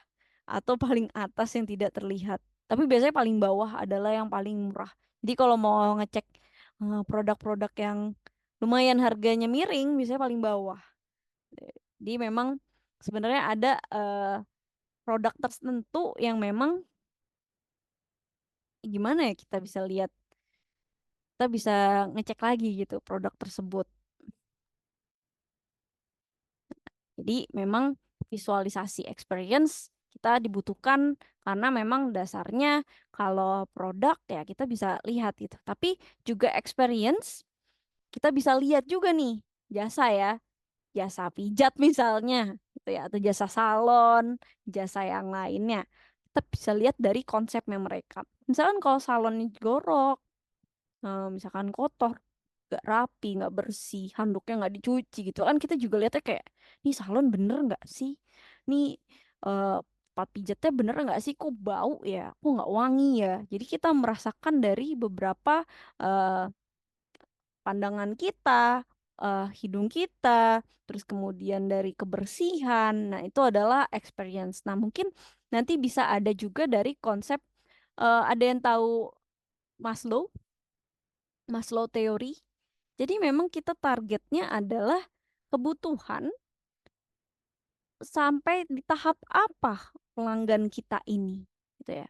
atau paling atas yang tidak terlihat. Tapi biasanya paling bawah adalah yang paling murah. Jadi kalau mau ngecek produk-produk yang lumayan harganya miring, biasanya paling bawah. Jadi memang sebenarnya ada produk tertentu yang memang gimana ya kita bisa lihat, kita bisa ngecek lagi gitu produk tersebut. Jadi memang visualisasi experience kita dibutuhkan karena memang dasarnya kalau produk ya kita bisa lihat gitu. Tapi juga experience kita bisa lihat juga nih jasa ya, jasa pijat misalnya gitu ya atau jasa salon, jasa yang lainnya. Kita bisa lihat dari konsepnya mereka. Misalkan kalau salonnya jorok, misalkan kotor, nggak rapi, nggak bersih, handuknya nggak dicuci gitu kan kita juga lihatnya kayak, nih salon bener nggak sih? Nih eh, tempat pijatnya bener nggak sih? Kok bau ya? Kok nggak wangi ya? Jadi kita merasakan dari beberapa eh, pandangan kita, hidung kita, terus kemudian dari kebersihan. Nah itu adalah experience. Nah mungkin nanti bisa ada juga dari konsep, ada yang tahu Maslow, Maslow teori. Jadi memang kita targetnya adalah kebutuhan sampai di tahap apa pelanggan kita ini, gitu ya.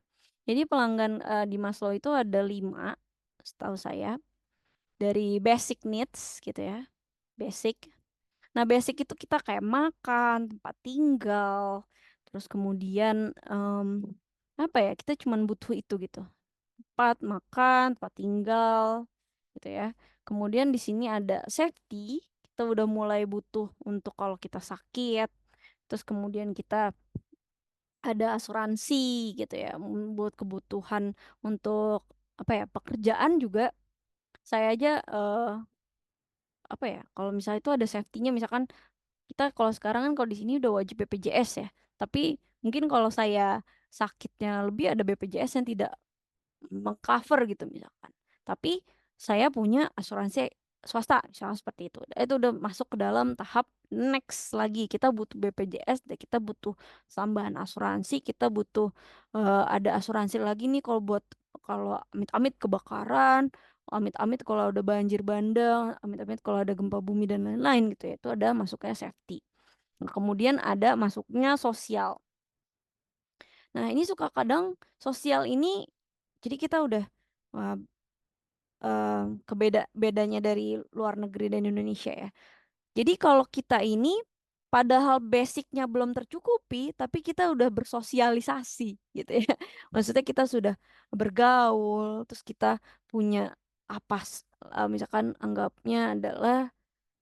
Jadi pelanggan di Maslow itu ada 5, setahu saya, dari basic needs, gitu ya, basic. Nah basic itu kita kayak makan, tempat tinggal, terus kemudian apa ya, kita cuman butuh itu gitu, tempat makan, tempat tinggal, gitu ya. Kemudian di sini ada safety, kita udah mulai butuh untuk kalau kita sakit. Terus kemudian kita ada asuransi gitu ya, buat kebutuhan untuk apa ya, pekerjaan juga. Saya aja apa ya, kalau misalnya itu ada safety-nya, misalkan kita kalau sekarang kan kalau di sini udah wajib BPJS ya. Tapi mungkin kalau saya sakitnya lebih ada BPJS yang tidak mengcover gitu misalkan. Tapi saya punya asuransi swasta, misalnya seperti itu. Itu udah masuk ke dalam tahap next lagi. Kita butuh BPJS, dan kita butuh tambahan asuransi, kita butuh ada asuransi lagi nih kalau buat kalau amit-amit kebakaran, amit-amit kalau ada banjir bandang, amit-amit kalau ada gempa bumi dan lain-lain gitu ya. Itu ada masuknya safety. Nah, kemudian ada masuknya sosial. Nah, ini suka kadang sosial ini jadi kita udah wah, bedanya dari luar negeri dan Indonesia ya. Jadi kalau kita ini padahal basicnya belum tercukupi, tapi kita udah bersosialisasi gitu ya. Maksudnya kita sudah bergaul, terus kita punya apa, misalkan anggapnya adalah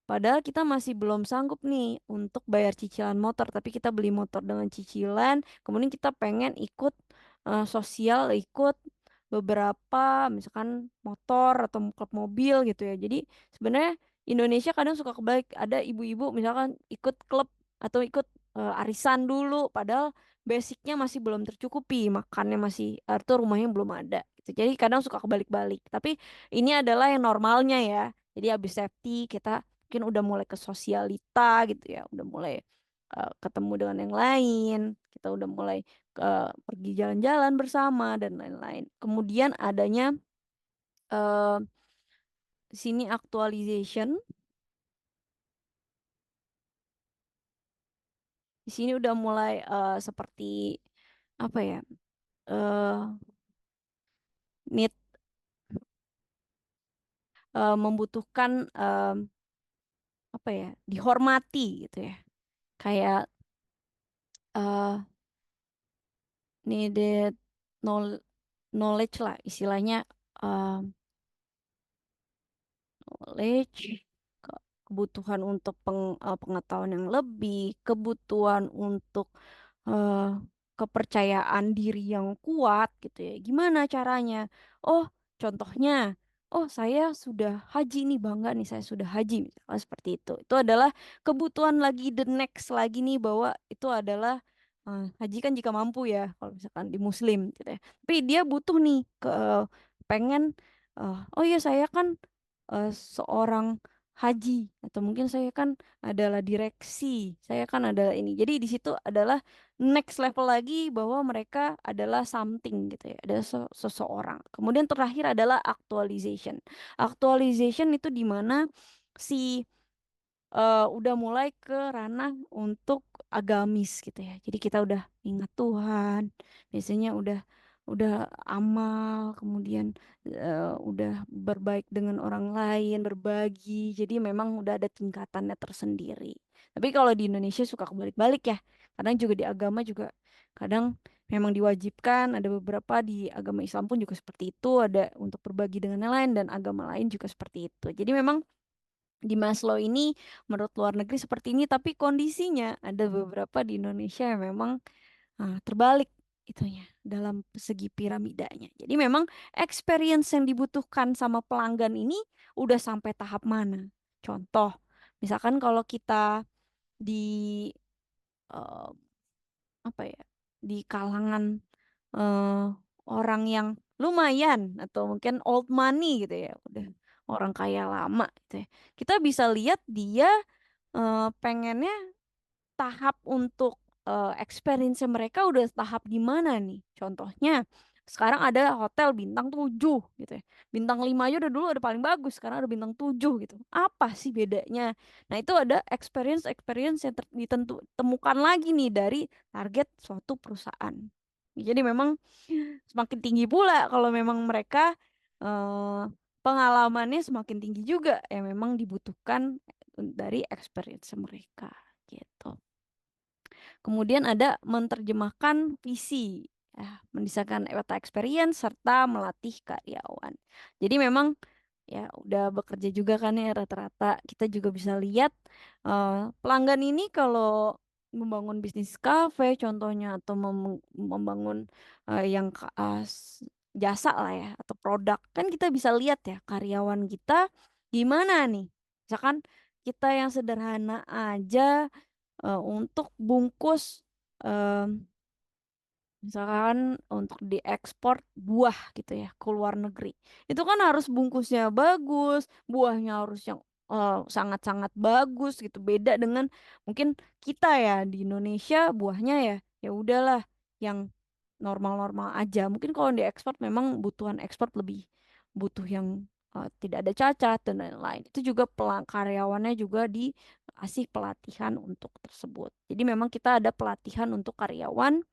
padahal kita masih belum sanggup nih untuk bayar cicilan motor, tapi kita beli motor dengan cicilan, kemudian kita pengen ikut sosial, ikut beberapa misalkan motor atau klub mobil gitu ya. Jadi sebenarnya Indonesia kadang suka kebalik, ada ibu-ibu misalkan ikut klub atau ikut arisan dulu, padahal basicnya masih belum tercukupi, makannya masih atau rumahnya belum ada gitu. Jadi kadang suka kebalik-balik. Tapi ini adalah yang normalnya ya. Jadi habis safety kita mungkin udah mulai ke sosialita gitu ya, udah mulai ketemu dengan yang lain, kita udah mulai pergi jalan-jalan bersama dan lain-lain. Kemudian adanya eh, sini actualization, di sini udah mulai seperti apa ya, eh need, membutuhkan apa ya, dihormati gitu ya, kayak eh needed knowledge lah istilahnya, knowledge. kebutuhan untuk pengetahuan yang lebih, kebutuhan untuk eh, kepercayaan diri yang kuat gitu ya. Gimana caranya? Oh, contohnya, oh saya sudah haji nih, bangga nih saya sudah haji, misalnya seperti itu. Itu adalah kebutuhan lagi the next lagi nih, bahwa itu adalah haji kan jika mampu ya, kalau misalkan di Muslim gitu ya. Tapi dia butuh nih pengen oh iya saya kan seorang haji, atau mungkin saya kan adalah direksi, saya kan adalah ini. Jadi di situ adalah next level lagi, bahwa mereka adalah something gitu ya, ada seseorang. Kemudian terakhir adalah actualization. Actualization itu di mana si udah mulai ke ranah untuk agamis gitu ya. Jadi kita udah ingat Tuhan, biasanya udah amal, kemudian udah berbaik dengan orang lain, berbagi. Jadi memang udah ada tingkatannya tersendiri. Tapi kalau di Indonesia suka kebalik-balik ya. Kadang juga di agama juga kadang memang diwajibkan, ada beberapa di agama Islam pun juga seperti itu, ada untuk berbagi dengan yang lain, dan agama lain juga seperti itu. Jadi memang di Maslow ini menurut luar negeri seperti ini, tapi kondisinya ada beberapa di Indonesia yang memang terbalik itunya dalam segi piramidanya. Jadi memang experience yang dibutuhkan sama pelanggan ini udah sampai tahap mana. Contoh, misalkan kalau kita di eh, apa ya, di kalangan eh, orang yang lumayan atau mungkin old money gitu ya, udah orang kaya lama gitu ya. Kita bisa lihat dia pengennya tahap untuk experience mereka udah tahap di mana nih. Contohnya sekarang ada hotel bintang 7 gitu ya. Bintang 5 aja udah dulu ada paling bagus, sekarang ada bintang 7 gitu. Apa sih bedanya? Nah, itu ada experience-experience yang ditemukan lagi nih dari target suatu perusahaan. Jadi memang semakin tinggi pula kalau memang mereka eh, pengalamannya semakin tinggi juga, yang memang dibutuhkan dari experience mereka gitu. Kemudian ada menerjemahkan visi, ya, mendesainkan peta experience serta melatih karyawan. Jadi memang ya udah bekerja juga kan ya, rata-rata kita juga bisa lihat pelanggan ini kalau membangun bisnis kafe contohnya, atau membangun yang jasa lah ya, atau produk, kan kita bisa lihat ya karyawan kita gimana nih. Misalkan kita yang sederhana aja untuk bungkus em, misalkan untuk diekspor buah gitu ya ke luar negeri. Itu kan harus bungkusnya bagus, buahnya harus yang sangat-sangat bagus gitu. Beda dengan mungkin kita ya di Indonesia, buahnya ya ya udahlah yang normal-normal aja. Mungkin kalau diekspor memang butuhan ekspor lebih butuh yang tidak ada cacat dan lain-lain. Itu juga karyawannya juga dikasih pelatihan untuk tersebut. Jadi memang kita ada pelatihan untuk karyawan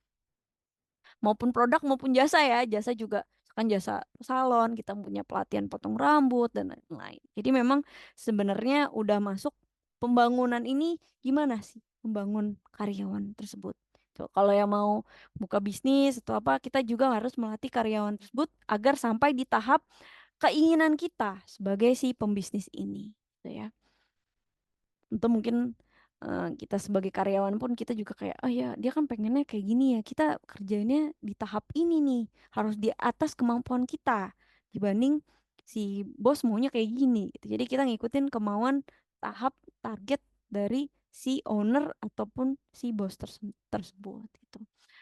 maupun produk maupun jasa ya. Jasa juga kan jasa salon, kita punya pelatihan potong rambut dan lain-lain. Jadi memang sebenarnya udah masuk pembangunan ini gimana sih membangun karyawan tersebut. Tuh, kalau yang mau buka bisnis atau apa, kita juga harus melatih karyawan tersebut agar sampai di tahap keinginan kita sebagai si pembisnis ini, gitu ya. Atau mungkin kita sebagai karyawan pun kita juga kayak, oh ya dia kan pengennya kayak gini ya, kita kerjainnya di tahap ini nih, harus di atas kemampuan kita dibanding si bos maunya kayak gini gitu. Jadi kita ngikutin kemauan tahap target dari si owner ataupun si bos tersebut gitu.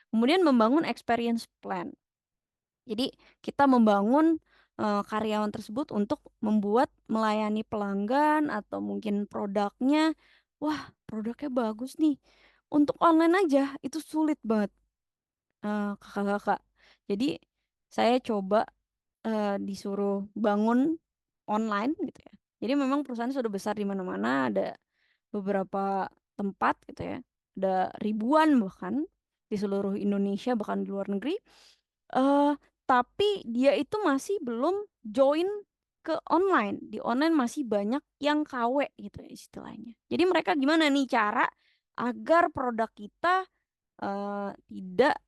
Kemudian membangun experience plan. Jadi kita membangun karyawan tersebut untuk membuat melayani pelanggan atau mungkin produknya. Wah, produknya bagus nih. Untuk online aja itu sulit banget, kakak-kakak. Jadi saya coba disuruh bangun online gitu ya. Jadi memang perusahaan sudah besar di mana-mana, ada beberapa tempat gitu ya. Ada ribuan bahkan di seluruh Indonesia, bahkan di luar negeri. eh tapi dia itu masih belum join ke online. Di online masih banyak yang KW gitu ya istilahnya. Jadi mereka gimana nih cara agar produk kita tidak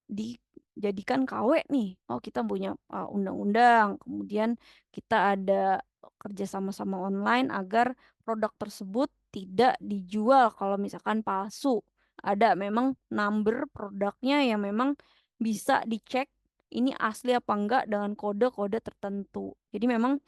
dijadikan KW nih. Oh, kita punya undang-undang. Kemudian kita ada kerja sama-sama online agar produk tersebut tidak dijual kalau misalkan palsu. Ada memang number produknya yang memang bisa dicek ini asli apa enggak dengan kode-kode tertentu. Jadi memang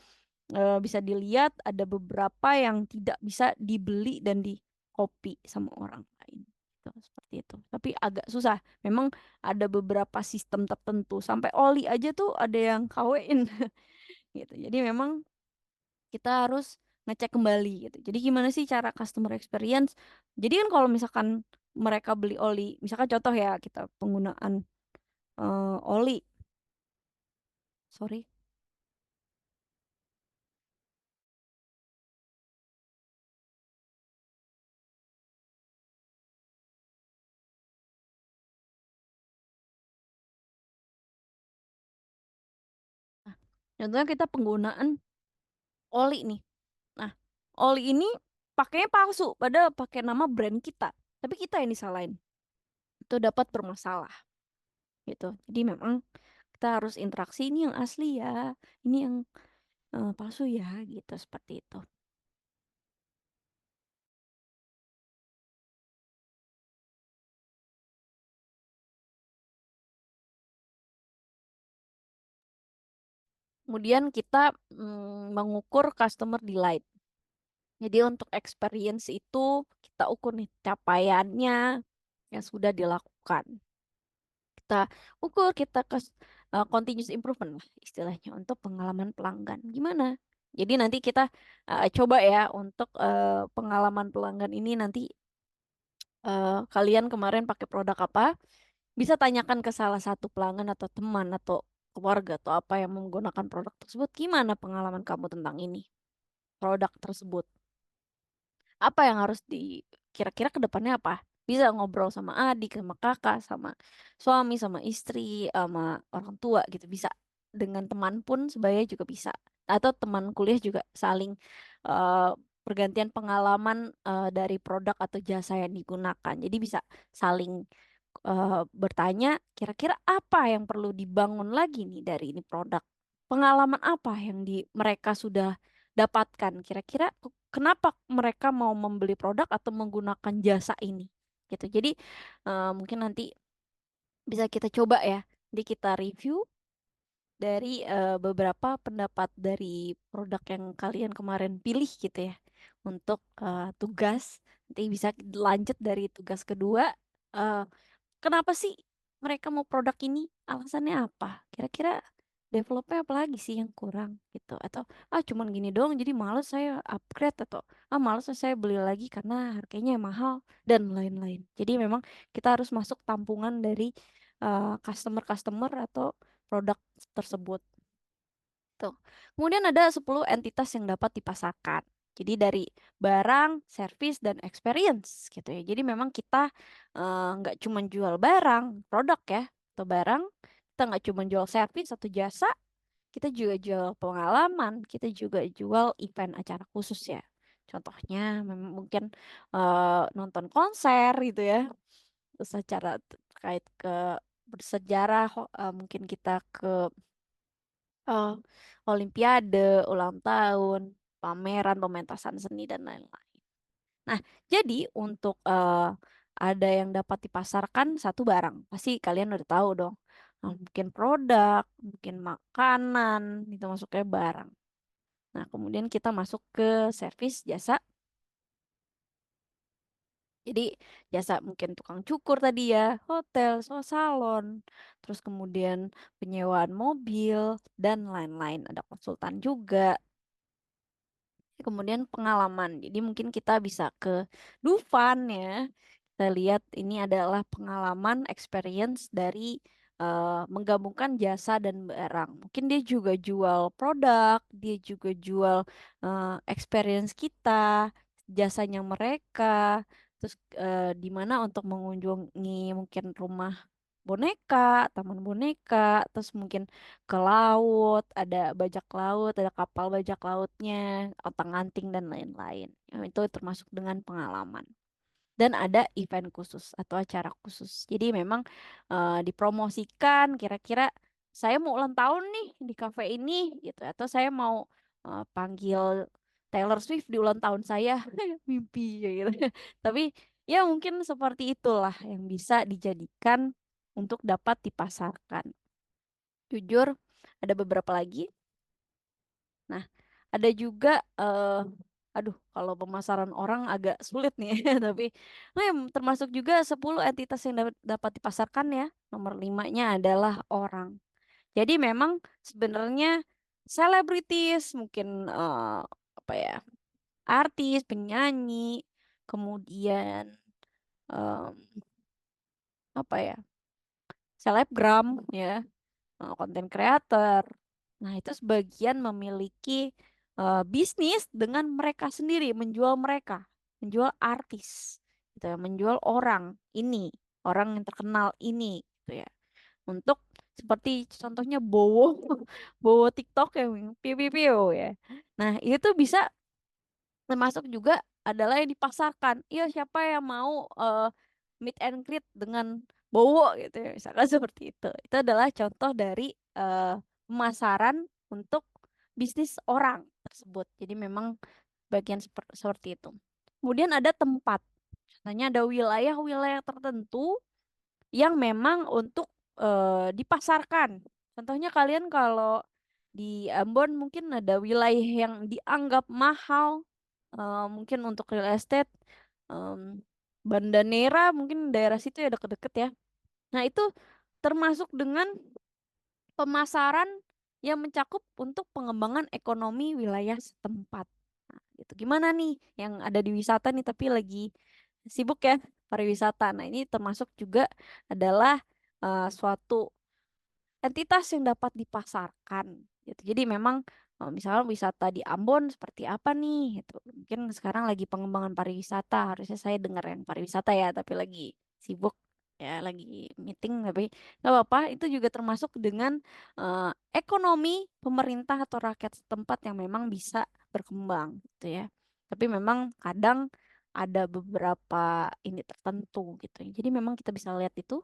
bisa dilihat ada beberapa yang tidak bisa dibeli dan di copy sama orang lain. Gitu, seperti itu. Tapi agak susah. Memang ada beberapa sistem tertentu. Sampai oli aja tuh ada yang KW-in. Gitu. Jadi memang kita harus ngecek kembali gitu. Jadi gimana sih cara customer experience? Jadi kan kalau misalkan mereka beli oli, misalkan contoh ya kita penggunaan oli, sorry. Nah, contohnya kita penggunaan oli nih. Nah, oli ini pakainya palsu, padahal pakai nama brand kita. Tapi kita yang disalahin. Itu dapat bermasalah gitu. Jadi memang kita harus interaksi ini yang asli ya, ini yang palsu ya gitu seperti itu. Kemudian kita mengukur customer delight. Jadi untuk experience itu kita ukur nih capaiannya yang sudah dilakukan. Kita ukur, kita continuous improvement lah istilahnya untuk pengalaman pelanggan. Gimana? Jadi nanti kita coba ya untuk pengalaman pelanggan ini nanti kalian kemarin pakai produk apa? Bisa tanyakan ke salah satu pelanggan atau teman atau keluarga atau apa yang menggunakan produk tersebut. Gimana pengalaman kamu tentang ini? Produk tersebut. Apa yang harus di kira-kira ke depannya apa? Bisa ngobrol sama adik, sama kakak, sama suami, sama istri, sama orang tua gitu. Bisa dengan teman pun sebenarnya juga bisa. Atau teman kuliah juga saling eh, pergantian pengalaman dari produk atau jasa yang digunakan. Jadi bisa saling bertanya kira-kira apa yang perlu dibangun lagi nih dari ini produk. Pengalaman apa yang mereka sudah dapatkan. Kira-kira kenapa mereka mau membeli produk atau menggunakan jasa ini gitu. Jadi mungkin nanti bisa kita coba ya. Jadi kita review dari beberapa pendapat dari produk yang kalian kemarin pilih gitu ya untuk tugas. Nanti bisa lanjut dari tugas kedua. eh, Kenapa sih mereka mau produk ini? Alasannya apa? Kira-kira developnya apa lagi sih yang kurang gitu? Atau cuman gini doang jadi males saya upgrade atau males saya beli lagi karena harganya mahal dan lain-lain. Jadi memang kita harus masuk tampungan dari customer-customer atau produk tersebut. Tuh. Kemudian ada 10 entitas yang dapat dipasarkan. Jadi dari barang, service, dan experience gitu ya. Jadi memang kita nggak cuma jual barang, produk ya, atau barang. Kita nggak cuma jual service atau jasa, kita juga jual pengalaman, kita juga jual event acara khusus ya. Contohnya memang mungkin nonton konser gitu ya. Terus acara terkait ke bersejarah, mungkin kita ke eh, olimpiade, ulang tahun, pameran, pementasan seni dan lain-lain. Nah, jadi untuk ada yang dapat dipasarkan satu barang, pasti kalian udah tahu dong. Mungkin produk, mungkin makanan, itu masuknya barang. Nah, kemudian kita masuk ke servis jasa. Jadi jasa mungkin tukang cukur tadi ya, hotel, salon, terus kemudian penyewaan mobil dan lain-lain. Ada konsultan juga. Kemudian pengalaman. Jadi mungkin kita bisa ke Dufan ya. Kita lihat ini adalah pengalaman experience dari menggabungkan jasa dan barang. Mungkin dia juga jual produk, dia juga jual experience kita, jasanya mereka. Terus di mana untuk mengunjungi mungkin rumah boneka, taman boneka, terus mungkin ke laut, ada bajak laut, ada kapal bajak lautnya, otak-atik dan lain-lain. Itu termasuk dengan pengalaman. Dan ada event khusus atau acara khusus. Jadi memang dipromosikan kira-kira saya mau ulang tahun nih di kafe ini gitu atau saya mau panggil Taylor Swift di ulang tahun saya, mimpi kayak gitu. Tapi ya mungkin seperti itulah yang bisa dijadikan untuk dapat dipasarkan. Jujur, ada beberapa lagi. Nah, ada juga, aduh, kalau pemasaran orang agak sulit nih, tapi termasuk juga 10 entitas yang dapat dipasarkan ya. Nomor limanya adalah orang. Jadi memang sebenarnya selebritis, mungkin apa ya, artis, penyanyi, kemudian em, apa ya, selebgram ya, konten creator. Nah, itu sebagian memiliki bisnis dengan mereka sendiri, menjual mereka, menjual artis, gitu ya, menjual orang ini, orang yang terkenal ini, gitu ya. Untuk seperti contohnya Bowo, Bowo TikTok yang piu piu piu ya. Nah, itu tuh bisa termasuk juga adalah yang dipasarkan. Iya, siapa yang mau meet and greet dengan Bowo gitu ya, misalkan seperti itu. Itu adalah contoh dari pemasaran untuk bisnis orang tersebut. Jadi memang bagian seperti itu. Kemudian ada tempat. Contohnya ada wilayah-wilayah tertentu yang memang untuk dipasarkan. Contohnya kalian kalau di Ambon mungkin ada wilayah yang dianggap mahal, mungkin untuk real estate, em, Banda Neira mungkin daerah situ ya deket-deket ya. Nah itu termasuk dengan pemasaran yang mencakup untuk pengembangan ekonomi wilayah setempat. Nah, gitu. Gimana nih yang ada di wisata nih tapi lagi sibuk ya pariwisata. Nah, ini termasuk juga adalah suatu entitas yang dapat dipasarkan gitu. Jadi memang misalnya wisata di Ambon seperti apa nih gitu. Mungkin sekarang lagi pengembangan pariwisata, harusnya saya dengar yang pariwisata ya, tapi lagi sibuk ya, lagi meeting, tapi nggak apa-apa, itu juga termasuk dengan eh, ekonomi pemerintah atau rakyat setempat yang memang bisa berkembang gitu ya. Tapi memang kadang ada beberapa ini tertentu gitu. Jadi memang kita bisa lihat itu.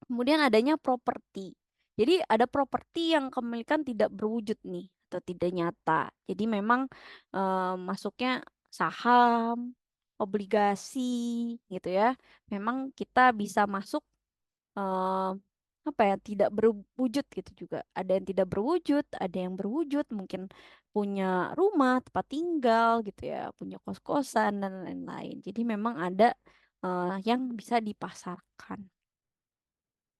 Kemudian adanya properti. Jadi ada properti yang kepemilikan tidak berwujud nih atau tidak nyata. Jadi memang masuknya saham, obligasi gitu ya. Memang kita bisa masuk eh, apa ya, tidak berwujud gitu juga. Ada yang tidak berwujud, ada yang berwujud, mungkin punya rumah, tempat tinggal gitu ya, punya kos-kosan dan lain-lain. Jadi memang ada yang bisa dipasarkan.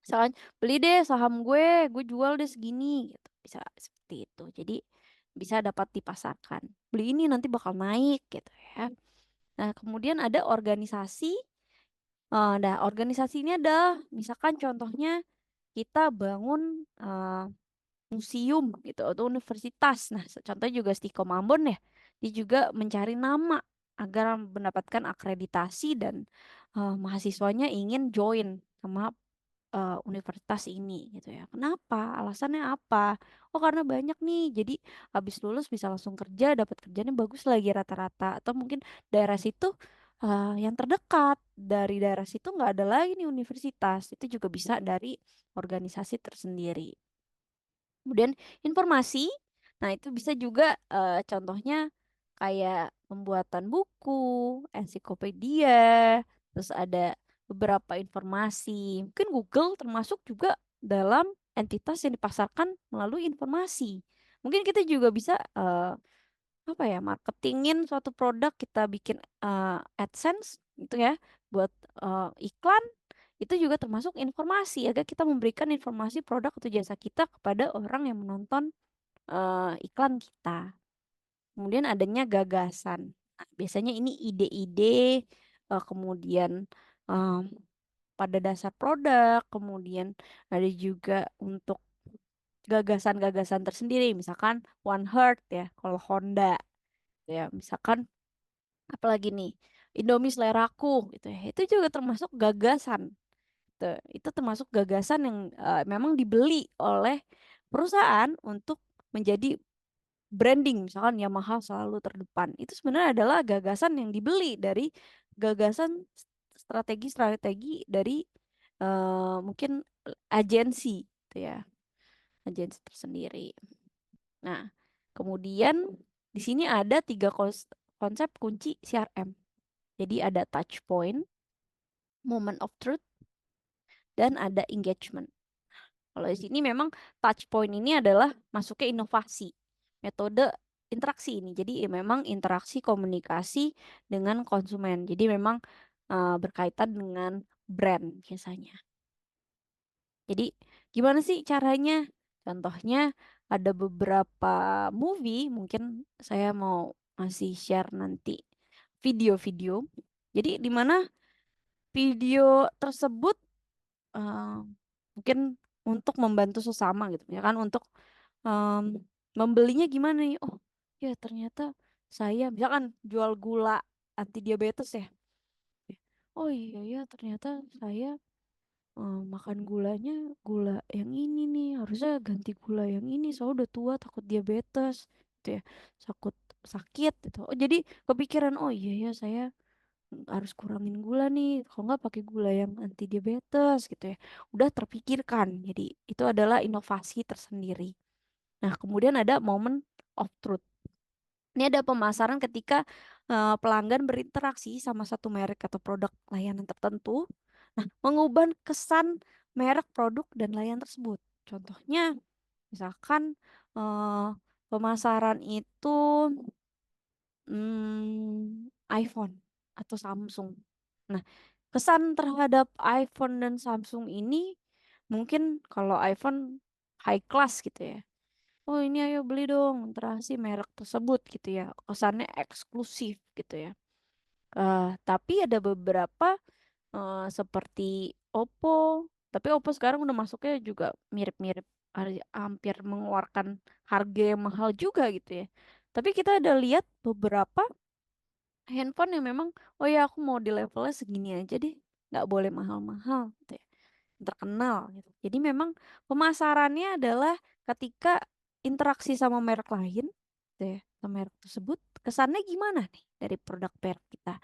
Misalkan beli deh saham gue jual deh segini gitu. Bisa seperti itu. Jadi bisa dapat dipasarkan. Beli ini nanti bakal naik gitu ya. Nah, kemudian ada organisasi. Nah, organisasi ini ada misalkan contohnya kita bangun museum gitu atau universitas. Nah, contohnya juga Stikom Ambon ya. Dia juga mencari nama agar mendapatkan akreditasi dan mahasiswanya ingin join sama universitas ini gitu ya. Kenapa? Alasannya apa? Oh, karena banyak nih. Jadi habis lulus bisa langsung kerja, dapat kerjanya bagus lagi rata-rata. Atau mungkin daerah situ yang terdekat dari daerah situ nggak ada lagi nih universitas. Itu juga bisa dari organisasi tersendiri. Kemudian informasi, nah itu bisa juga contohnya kayak pembuatan buku, ensiklopedia, terus ada beberapa informasi. Mungkin Google termasuk juga dalam entitas yang dipasarkan melalui informasi. Mungkin kita juga bisa apa ya, marketingin suatu produk, kita bikin AdSense gitu ya, buat iklan, itu juga termasuk informasi agar kita memberikan informasi produk atau jasa kita kepada orang yang menonton iklan kita. Kemudian adanya gagasan. Nah, biasanya ini ide-ide, kemudian em, pada dasar produk, kemudian ada juga untuk gagasan-gagasan tersendiri, misalkan One Heart ya, kalau Honda ya, misalkan apalagi nih, Indomie seleraku gitu ya, itu juga termasuk gagasan. Itu termasuk gagasan yang memang dibeli oleh perusahaan untuk menjadi branding, misalkan Yamaha selalu terdepan. Itu sebenarnya adalah gagasan yang dibeli dari gagasan strategi-strategi dari mungkin agensi gitu ya, agensi tersendiri. Nah, kemudian Di sini ada tiga konsep kunci CRM. Jadi ada touch point, moment of truth, dan ada engagement. Kalau di sini memang touch point ini adalah masuknya inovasi, metode interaksi ini. Jadi memang interaksi komunikasi dengan konsumen. Jadi memang berkaitan dengan brand biasanya. Jadi gimana sih caranya? Contohnya ada beberapa movie, mungkin saya mau ngasih share nanti video-video. Jadi di mana video tersebut eh, mungkin untuk membantu sesama gitu ya kan, untuk em, membelinya gimana nih? Oh ya ternyata saya misalkan jual gula anti diabetes ya. Oh iya ya ternyata saya makan gulanya gula yang ini nih, harusnya ganti gula yang ini, soalnya udah tua takut diabetes gitu ya, takut sakit gitu. Oh jadi kepikiran, oh iya ya saya harus kurangin gula nih, kalau nggak pakai gula yang anti diabetes gitu ya. Udah terpikirkan, jadi itu adalah inovasi tersendiri. Nah kemudian ada moment of truth. Ini ada pemasaran ketika pelanggan berinteraksi sama satu merek atau produk layanan tertentu. Nah, mengubah kesan merek, produk, dan layanan tersebut. Contohnya, misalkan eh, pemasaran itu iPhone atau Samsung. Nah, kesan terhadap iPhone dan Samsung ini mungkin kalau iPhone high class gitu ya. Oh ini ayo beli dong interaksi merek tersebut gitu ya. Kesannya eksklusif gitu ya. Tapi ada beberapa seperti Oppo. Tapi Oppo sekarang udah masuknya juga mirip-mirip, hampir mengeluarkan harga yang mahal juga gitu ya. Tapi kita ada lihat beberapa handphone yang memang, oh ya aku mau di levelnya segini aja deh, nggak boleh mahal-mahal gitu ya, terkenal gitu. Jadi memang pemasarannya adalah ketika interaksi sama merek lain, gitu ya, sama merek tersebut, kesannya gimana nih dari produk merek kita?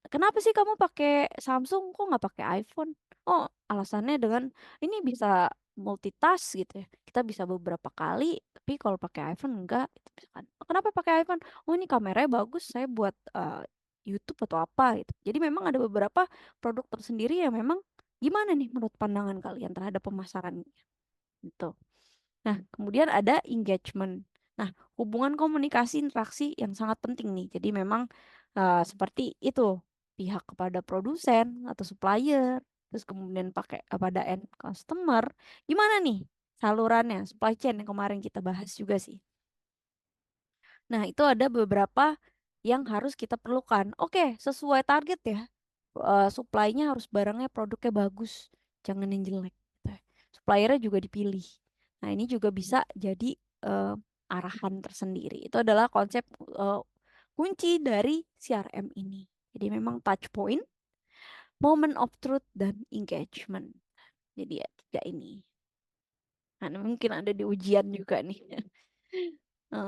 Kenapa sih kamu pakai Samsung, kok nggak pakai iPhone? Oh, alasannya dengan ini bisa multitask gitu ya. Kita bisa beberapa kali, tapi kalau pakai iPhone enggak. Gitu, misalkan. "Oh, kenapa pakai iPhone? Oh, ini kameranya bagus, saya buat YouTube atau apa gitu." Jadi memang ada beberapa produk tersendiri yang memang gimana nih menurut pandangan kalian terhadap pemasaran gitu. Nah, kemudian ada engagement. Nah, hubungan komunikasi interaksi yang sangat penting nih. Jadi memang seperti itu, pihak kepada produsen atau supplier, terus kemudian pakai kepada end customer. Gimana nih salurannya, supply chain yang kemarin kita bahas juga sih. Nah, itu ada beberapa yang harus kita perlukan. Oke, sesuai target ya. Supply-nya harus barangnya produknya bagus, jangan yang jelek. Gitu ya. Suppliernya juga dipilih. Nah, ini juga bisa jadi eh, arahan tersendiri. Itu adalah konsep eh, kunci dari CRM ini. Jadi memang touch point, moment of truth, dan engagement. Jadi ya tiga ini. Nah, ini mungkin ada di ujian juga nih.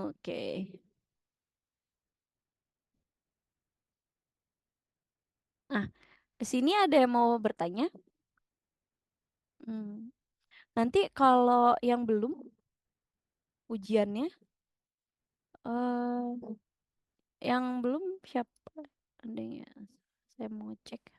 Oke. Nah, di sini ada yang mau bertanya? Hmm. Nanti kalau yang belum ujiannya, yang belum siapa? Ada yang saya mau cek.